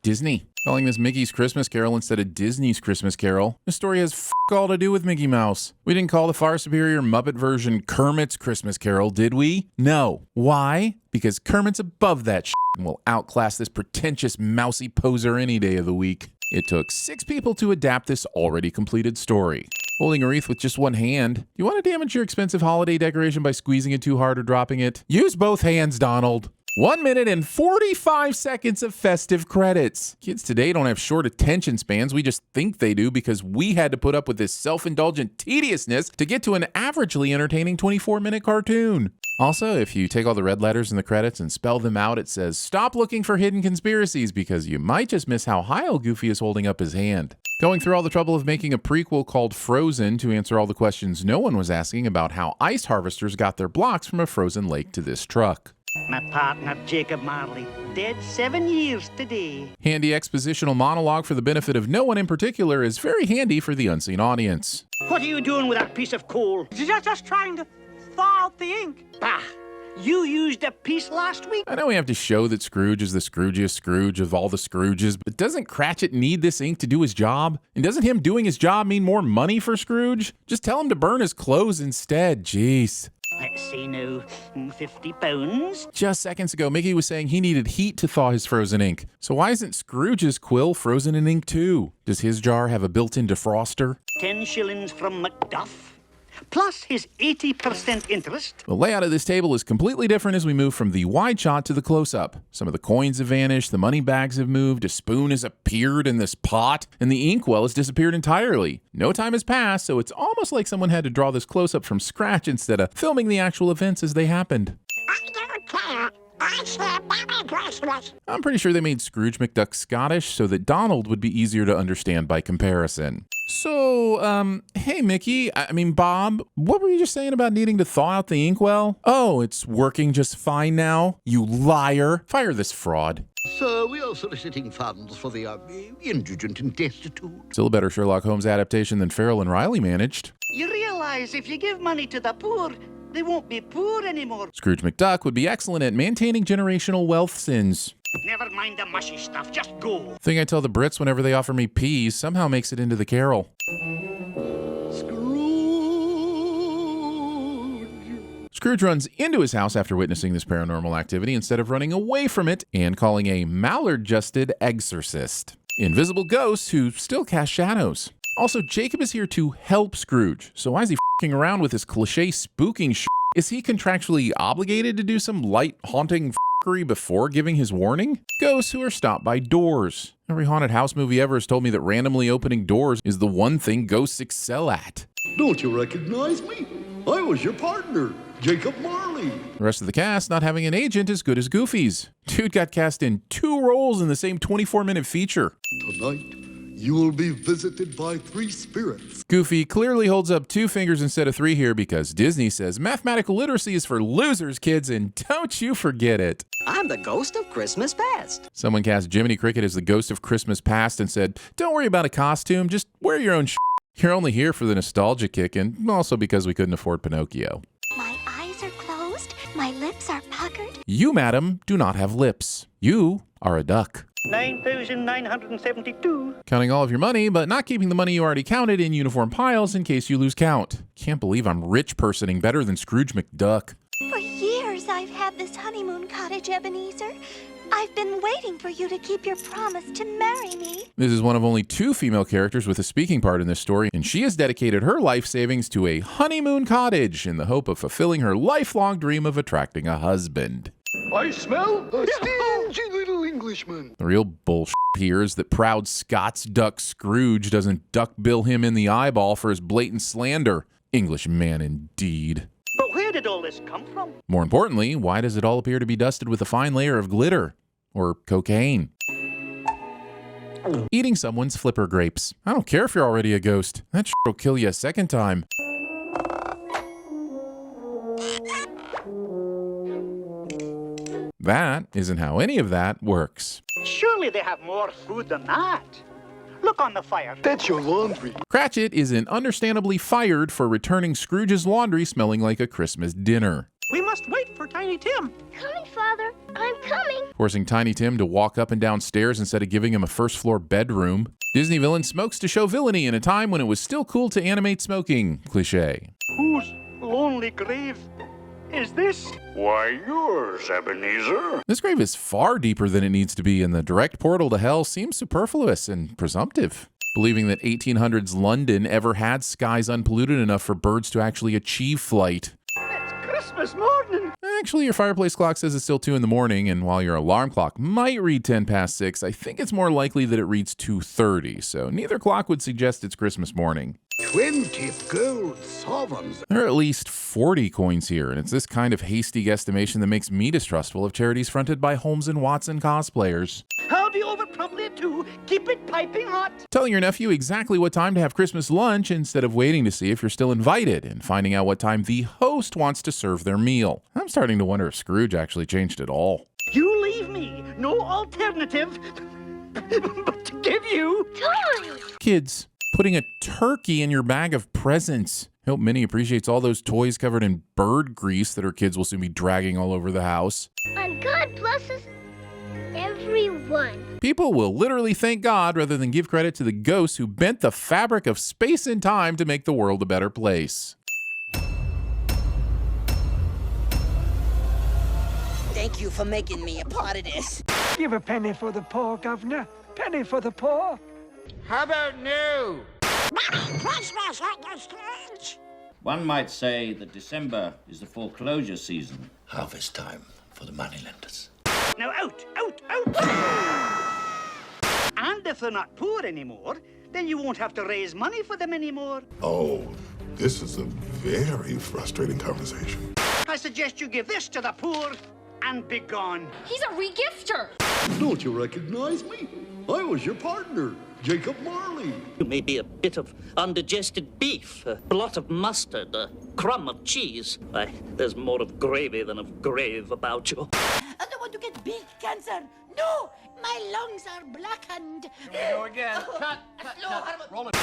Disney. Calling this Mickey's Christmas Carol instead of Disney's Christmas Carol. This story has f*** all to do with Mickey Mouse. We didn't call the far superior Muppet version Kermit's Christmas Carol, did we? No. Why? Because Kermit's above that shit and will outclass this pretentious mousy poser any day of the week. It took 6 people to adapt this already completed story. Holding a wreath with just one hand. Do you want to damage your expensive holiday decoration by squeezing it too hard or dropping it? Use both hands, Donald. 1 minute and 45 seconds of festive credits. Kids today don't have short attention spans. We just think they do because we had to put up with this self-indulgent tediousness to get to an averagely entertaining 24-minute cartoon. Also, if you take all the red letters in the credits and spell them out, it says, stop looking for hidden conspiracies because you might just miss how high old Goofy is holding up his hand. Going through all the trouble of making a prequel called Frozen to answer all the questions no one was asking about how ice harvesters got their blocks from a frozen lake to this truck. My partner, Jacob Marley, dead 7 years today. Handy expositional monologue for the benefit of no one in particular is very handy for the unseen audience. What are you doing with that piece of coal? Just trying to thaw out the ink. Bah! You used a piece last week. I know we have to show that Scrooge is the Scroogiest Scrooge of all the Scrooges, but doesn't Cratchit need this ink to do his job? And doesn't him doing his job mean more money for Scrooge? Just tell him to burn his clothes instead, jeez. Let's see now, £50. Just seconds ago, Mickey was saying he needed heat to thaw his frozen ink. So why isn't Scrooge's quill frozen in ink too? Does his jar have a built-in defroster? 10 shillings from Macduff, plus his 80% interest. The layout of this table is completely different as we move from the wide shot to the close-up. Some of the coins have vanished, the money bags have moved, a spoon has appeared in this pot, and the inkwell has disappeared entirely. No time has passed, so it's almost like someone had to draw this close-up from scratch instead of filming the actual events as they happened. I don't care. I said Merry Christmas. I'm pretty sure they made Scrooge McDuck Scottish so that Donald would be easier to understand by comparison. So, hey Mickey, I mean Bob, what were you just saying about needing to thaw out the inkwell? Oh, it's working just fine now? You liar. Fire this fraud. Sir, we are soliciting funds for the indigent and destitute. Still a better Sherlock Holmes adaptation than Farrell and Riley managed. You realize if you give money to the poor, they won't be poor anymore. Scrooge McDuck would be excellent at maintaining generational wealth sins. Never mind the mushy stuff, just go. Thing I tell the Brits whenever they offer me peas somehow makes it into the carol. Scrooge runs into his house after witnessing this paranormal activity instead of running away from it and calling a mallard-justed exorcist. Invisible ghosts who still cast shadows. Also, Jacob is here to help Scrooge, so why is he f***ing around with his cliche spooking shit? Is he contractually obligated to do some light haunting f***ery before giving his warning? Ghosts who are stopped by doors. Every haunted house movie ever has told me that randomly opening doors is the one thing ghosts excel at. Don't you recognize me? I was your partner, Jacob Marley. The rest of the cast not having an agent as good as Goofy's. Dude got cast in 2 roles in the same 24-minute feature. Tonight, you will be visited by 3 spirits. Goofy clearly holds up 2 fingers instead of 3 here because Disney says mathematical literacy is for losers, kids, and don't you forget it. I'm the ghost of Christmas past. Someone cast Jiminy Cricket as the ghost of Christmas past and said, don't worry about a costume, just wear your own shit. You're only here for the nostalgia kick and also because we couldn't afford Pinocchio. My eyes are closed. My lips are puckered. You, madam, do not have lips. You are a duck. 9,972. Counting all of your money, but not keeping the money you already counted in uniform piles in case you lose count. Can't believe I'm rich personing better than Scrooge McDuck. For years I've had this honeymoon cottage, Ebenezer. I've been waiting for you to keep your promise to marry me. This is one of only 2 female characters with a speaking part in this story, and she has dedicated her life savings to a honeymoon cottage in the hope of fulfilling her lifelong dream of attracting a husband. I smell a stingy little Englishman. The real bullshit here is that proud Scots duck Scrooge doesn't duck bill him in the eyeball for his blatant slander. Englishman indeed. But where did all this come from? More importantly, why does it all appear to be dusted with a fine layer of glitter? Or cocaine? Eating someone's flipper grapes. I don't care if you're already a ghost. That shit'll kill you a second time. That isn't how any of that works. Surely they have more food than that. Look on the fire. That's your laundry. Cratchit isn't understandably fired for returning Scrooge's laundry smelling like a Christmas dinner. We must wait for Tiny Tim. Coming, Father. I'm coming. Forcing Tiny Tim to walk up and down stairs instead of giving him a first-floor bedroom. Disney villain smokes to show villainy in a time when it was still cool to animate smoking. Cliché. Whose lonely grave is this? Why, yours, Ebenezer. This grave is far deeper than it needs to be, and the direct portal to hell seems superfluous and presumptive. Believing that 1800s London ever had skies unpolluted enough for birds to actually achieve flight. It's Christmas morning. Actually, your fireplace clock says it's still 2 in the morning, and while your alarm clock might read 10 past 6, I think it's more likely that it reads 2:30, so neither clock would suggest it's Christmas morning. 20 gold sovereigns. There are at least 40 coins here, and it's this kind of hasty guesstimation that makes me distrustful of charities fronted by Holmes and Watson cosplayers. I'll be over promptly at 2. Keep it piping hot. Telling your nephew exactly what time to have Christmas lunch instead of waiting to see if you're still invited and finding out what time the host wants to serve their meal. I'm starting to wonder if Scrooge actually changed at all. You leave me no alternative but to give you Toys. Kids, putting a turkey in your bag of presents. I hope Minnie appreciates all those toys covered in bird grease that her kids will soon be dragging all over the house. And God blesses everyone. People will literally thank God rather than give credit to the ghosts who bent the fabric of space and time to make the world a better place. Thank you for making me a part of this. Give a penny for the poor, Governor. Penny for the poor. How about no? Christmas at the stage. One might say that December is the foreclosure season. Harvest time for the moneylenders. now out. And if they're not poor anymore, then you won't have to raise money for them anymore. Oh, this is a very frustrating conversation. I suggest you give this to the poor and be gone. He's a regifter. Don't you recognize me? I was your partner, Jacob Marley. You may be a bit of undigested beef, a blot of mustard, a crumb of cheese. Why, there's more of gravy than of grave about you. I don't want to get big cancer. No, my lungs are blackened. Here we go again. Cut. Roll it.